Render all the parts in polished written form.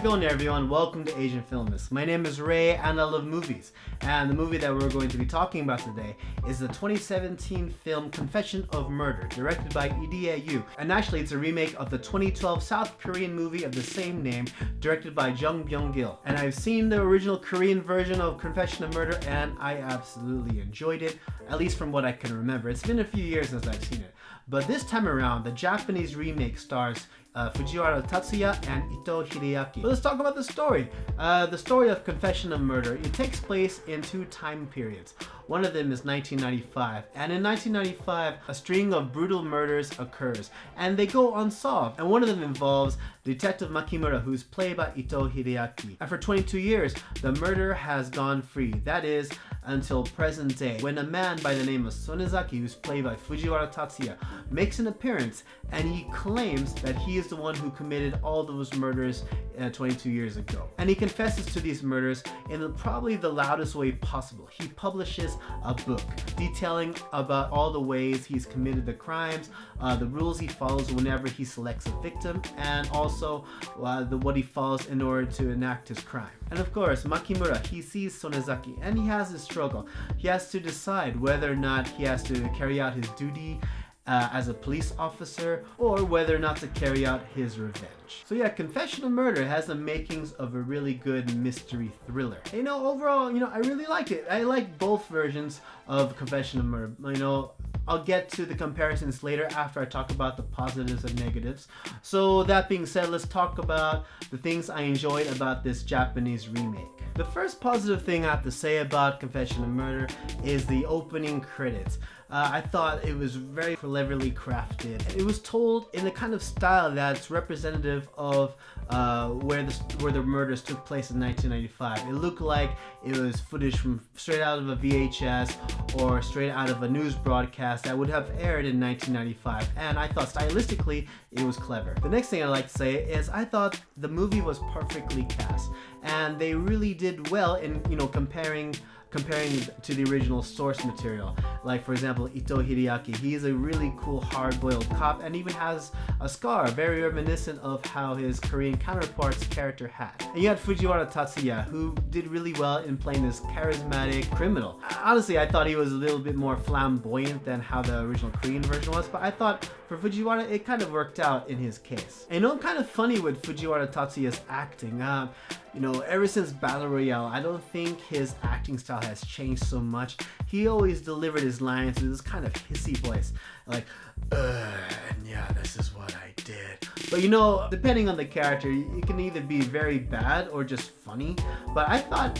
it going, everyone? Welcome to Asian Filmist. My name is Ray and I love movies. And the movie that we're going to be talking about today is the 2017 film Confession of Murder, directed by Irie Yu. And actually, it's a remake of the 2012 South Korean movie of the same name, directed by Jung Byung-gil. And I've seen the original Korean version of Confession of Murder and I absolutely enjoyed it, at least from what I can remember. It's been a few years since I've seen it. But this time around, the Japanese remake stars Fujiwara Tatsuya and Hideaki. But let's talk about the story. The story of Confession of Murder. It takes place in two time periods. One of them is 1995, and in 1995, a string of brutal murders occurs, and they go unsolved. And one of them involves Detective Makimura, who's played by Hideaki. And for 22 years, the murder has gone free. That is, until present day, when a man by the name of Sonezaki, who's played by Fujiwara Tatsuya, makes an appearance, and he claims that he is the one who committed all those murders 22 years ago. And he confesses to these murders in probably the loudest way possible. He publishes a book detailing about all the ways he's committed the crimes, the rules he follows whenever he selects a victim, and also what he follows in order to enact his crime. And of course, Makimura, he sees Sonezaki and he has this struggle. He has to decide whether or not he has to carry out his duty as a police officer, or whether or not to carry out his revenge. So yeah, Confession of Murder has the makings of a really good mystery thriller. Overall, I really like it. I like both versions of Confession of Murder. I'll get to the comparisons later after I talk about the positives and negatives. So that being said, let's talk about the things I enjoyed about this Japanese remake. The first positive thing I have to say about Confession of Murder is the opening credits. I thought it was very cleverly crafted. It was told in a kind of style that's representative of where the murders took place in 1995. It looked like it was footage from straight out of a VHS or straight out of a news broadcast that would have aired in 1995, and I thought stylistically it was clever. The next thing I'd like to say is I thought the movie was perfectly cast, and they really did well in comparing to the original source material. Like, for example, Hideaki, he's a really cool hard-boiled cop and even has a scar, very reminiscent of how his Korean counterpart's character had. And you had Fujiwara Tatsuya, who did really well in playing this charismatic criminal. Honestly, I thought he was a little bit more flamboyant than how the original Korean version was, but I thought for Fujiwara, it kind of worked out in his case. And I'm kind of funny with Fujiwara Tatsuya's acting. Ever since Battle Royale, I don't think his acting style has changed so much. He always delivered his lines with this kind of hissy voice, like, and yeah, this is what I did. But depending on the character, it can either be very bad or just funny. But I thought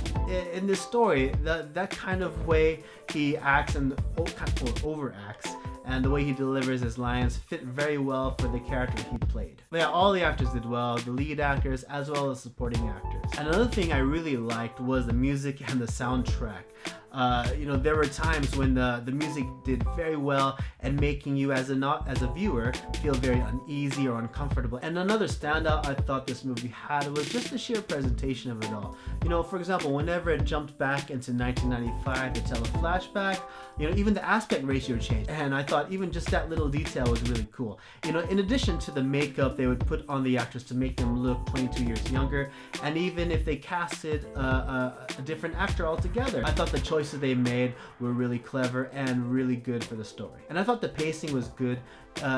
in this story, that kind of way he acts and kind of overacts, and the way he delivers his lines fit very well for the character he played. But yeah, all the actors did well, the lead actors as well as supporting actors. And another thing I really liked was the music and the soundtrack. There were times when the music did very well and making you as a viewer feel very uneasy or uncomfortable. And another standout I thought this movie had was just the sheer presentation of it all. For example, whenever it jumped back into 1995 to tell a flashback, even the aspect ratio changed. And I thought even just that little detail was really cool. In addition to the makeup they would put on the actors to make them look 22 years younger, and even if they casted a different actor altogether, I thought the choices they made were really clever and really good for the story. And I thought the pacing was good.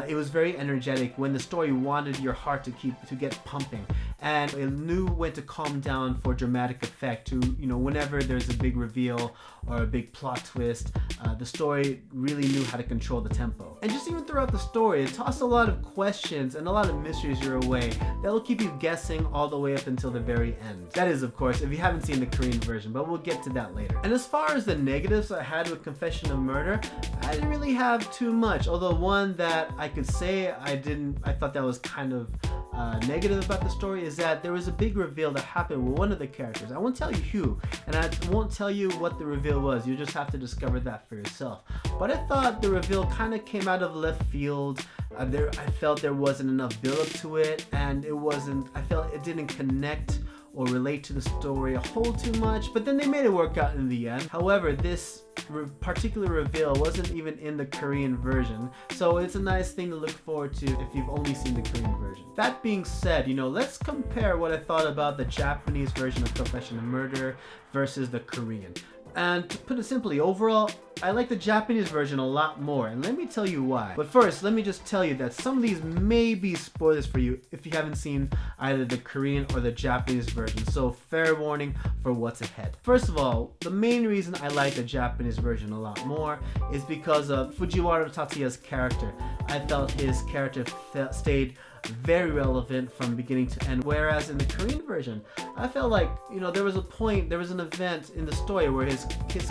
It was very energetic when the story wanted your heart to get pumping, and it knew when to calm down for dramatic effect. Whenever there's a big reveal or a big plot twist, the story really knew how to control the tempo. And just even throughout the story, it tossed a lot of questions and a lot of mysteries your way that'll keep you guessing all the way up until the very end. That is, of course, if you haven't seen the Korean version, but we'll get to that later. And as far as the negatives I had with Confession of Murder, I didn't really have too much, although one that I could say I thought that was kind of negative about the story is that there was a big reveal that happened with one of the characters. I won't tell you who, and I won't tell you what the reveal was. You just have to discover that for yourself. But I thought the reveal kind of came out of left field. I felt there wasn't enough build-up to it, and I felt it didn't connect or relate to the story a whole too much, but then they made it work out in the end. However, this particular reveal wasn't even in the Korean version, so it's a nice thing to look forward to if you've only seen the Korean version. That being said, let's compare what I thought about the Japanese version of Confession of Murder versus the Korean. And to put it simply, overall, I like the Japanese version a lot more, and let me tell you why. But first, let me just tell you that some of these may be spoilers for you if you haven't seen either the Korean or the Japanese version, so fair warning for what's ahead. First of all, the main reason I like the Japanese version a lot more is because of Fujiwara Tatsuya's character. I felt his character stayed very relevant from beginning to end, whereas in the Korean version, I felt like, there was an event in the story where his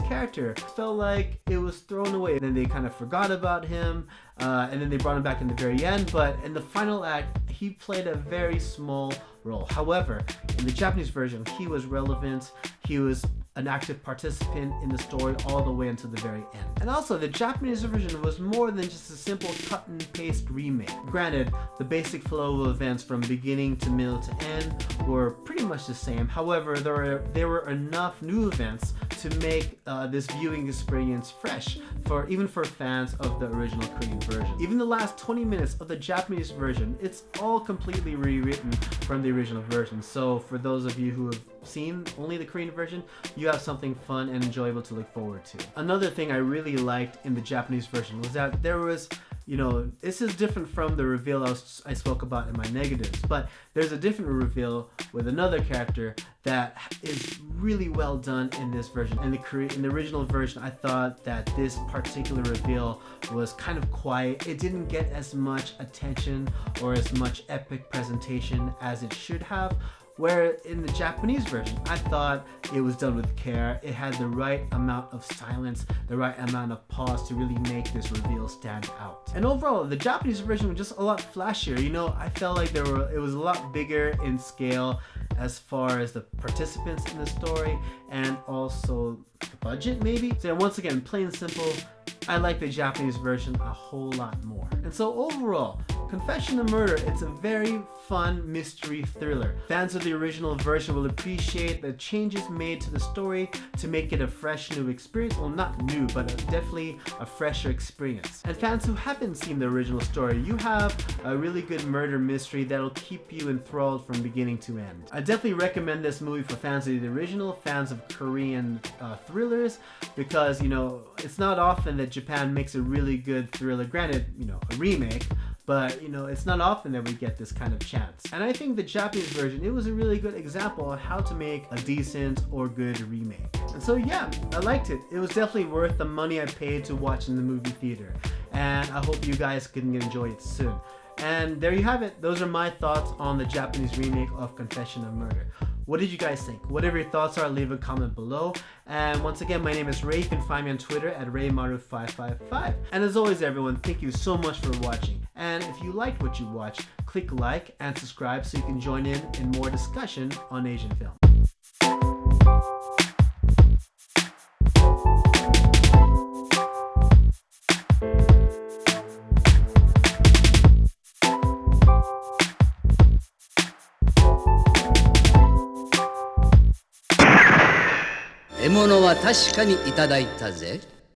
character felt like it was thrown away. Then they kind of forgot about him, and then they brought him back in the very end, but in the final act, he played a very small role. However, in the Japanese version, he was relevant, he was an active participant in the story all the way until the very end. And also, the Japanese version was more than just a simple cut and paste remake. Granted, the basic flow of events from beginning to middle to end were pretty much the same. However, there were enough new events to make this viewing experience fresh, even for fans of the original Korean version. Even the last 20 minutes of the Japanese version, it's all completely rewritten from the original version. So for those of you who have seen only the Korean version, you have something fun and enjoyable to look forward to. Another thing I really liked in the Japanese version was that there was, this is different from the reveal I spoke about in my negatives, but there's a different reveal with another character that is really well done in this version. In the original version, I thought that this particular reveal was kind of quiet. It didn't get as much attention or as much epic presentation as it should have. Where in the Japanese version, I thought it was done with care. It had the right amount of silence, the right amount of pause to really make this reveal stand out. And overall, the Japanese version was just a lot flashier. I felt like it was a lot bigger in scale as far as the participants in the story and also the budget, maybe. So once again, plain and simple, I like the Japanese version a whole lot more. And so overall, Confession of Murder, it's a very fun mystery thriller. Fans of the original version will appreciate the changes made to the story to make it a fresh new experience. Well, not new, but definitely a fresher experience. And fans who haven't seen the original story, you have a really good murder mystery that'll keep you enthralled from beginning to end. I definitely recommend this movie for fans of the original, fans of Korean thrillers, because, it's not often that Japan makes a really good thriller. Granted, a remake, but it's not often that we get this kind of chance. And I think the Japanese version, it was a really good example of how to make a decent or good remake. And so yeah, I liked it. It was definitely worth the money I paid to watch in the movie theater. And I hope you guys can enjoy it soon. And there you have it. Those are my thoughts on the Japanese remake of Confession of Murder. What did you guys think? Whatever your thoughts are, leave a comment below. And once again, my name is Ray. You can find me on Twitter at RayMaru555. And as always, everyone, thank you so much for watching. And if you liked what you watched, click like and subscribe so you can join in more discussion on Asian film.獲物は確かにいただいたぜ。